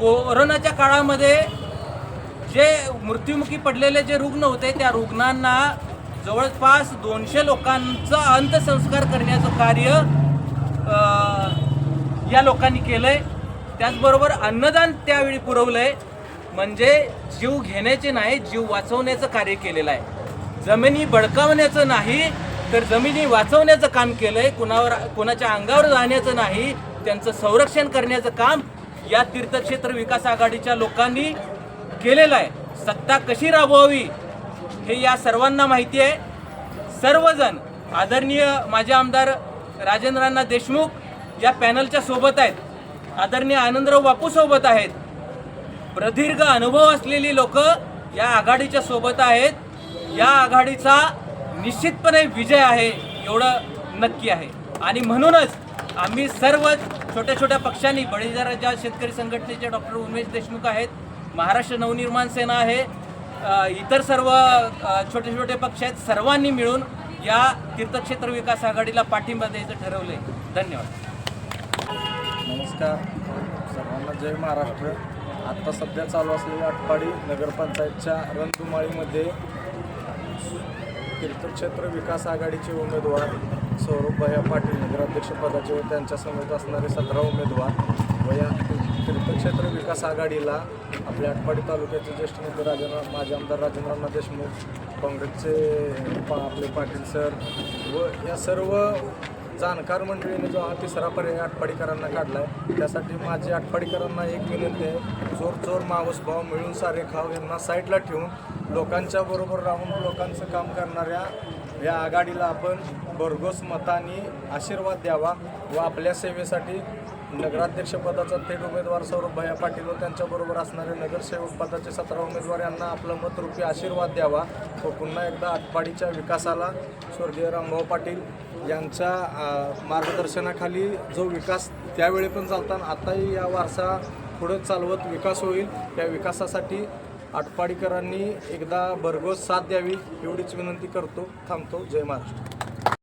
कोरोनाच्या काळामध्ये जे मृत्युमुखी पडलेले जे रुग्ण होते त्या रुग्णांना जवळपास 200 लोकांचा अंत्यसंस्कार करण्याचं कार्य या लोकांनी केलंय। त्याचबरोबर अन्नदान त्यावेळी पुरवलंय, म्हणजे जीव घेण्याचे नाही, जीव वाचवण्याचं कार्य केलेलं आहे। जमिनी बळकावण्याचं नाही तर जमिनी वाचवण्याचं काम केलंय। कोणाच्या अंगावर जाण्याचं नाही, त्यांचं संरक्षण करण्याचं काम या तीर्थक्षेत्र विकास आघाडीच्या लोकांनी केलेलं आहे। सत्ता कशी राबवावी हे या सर्वांना माहिती आहे। सर्वजण आदरणीय माजी आमदार राजेंद्रांना देशमुख या पॅनलच्या सोबत आहेत, आदरणीय आनंदराव बापू सोबत आहेत, प्रदीर्घ अनुभव असलेली लोक या आघाडीच्या सोबत आहेत। या आघाडीचा निश्चितपणे विजय आहे एवढं नक्की आहे। आणि म्हणूनच आम्ही सर्व छोट्या छोट्या पक्षांनी, बळीराजा शेतकरी संघटनेचे डॉक्टर उमेश देशमुख आहेत, महाराष्ट्र नवनिर्माण सेना आहे, इतर सर्व छोटे छोटे पक्ष आहेत, सर्वांनी मिळून या तीर्थक्षेत्र विकास आघाडीला पाठिंबा द्यायचं ठरवले। धन्यवाद। नमस्कार सर्वांना, जय महाराष्ट्र। आत्ता सध्या चालू असलेल्या आटपाडी नगरपंचायतच्या रणधुमाळीमध्ये तीर्थक्षेत्र विकास आघाडीचे उमेदवार सौरभभाई पाटील नगराध्यक्षपदाचे व त्यांच्या समेत असणारे 17 उमेदवार व या तीर्थक्षेत्र विकास आघाडीला आपल्या आटपाडी तालुक्याचे ज्येष्ठ नेते माजी आमदार राजेंद्रांना देशमुख, काँग्रेसचे आपले पाटील सर व या सर्व जाणकार मंडळीने जो हा तिसरा पर्याय आटपाडीकरांना काढला आहे, त्यासाठी माझी आटपाडीकरांना एक विनंती आहे, जोर जोर मावस भाव मिळून सारे खाव यांना साईडला ठेवून लोकांच्या बरोबर राहून लोकांचं काम करणाऱ्या या आघाडीला आपण भरघोस मतांनी आशीर्वाद द्यावा व आपल्या सेवेसाठी नगराध्यक्षपदाचा थेट उमेदवार सौरभभाई पाटील व त्यांच्याबरोबर असणारे नगरसेवक पदाचे 17 उमेदवार यांना आपलं मतरूपी आशीर्वाद द्यावा व पुन्हा एकदा आटपाडीच्या विकासाला स्वर्गीय रामभाऊ पाटील यांच्या मार्गदर्शनाखाली जो विकास त्यावेळी पण चालताना आताही या वारसा पुढे चालवत विकास होईल, त्या विकासासाठी आटपाडीकरांनी एकदा भरघोस साथ द्यावी एवढीच विनंती करतो। थांबतो। जय महाराष्ट्र।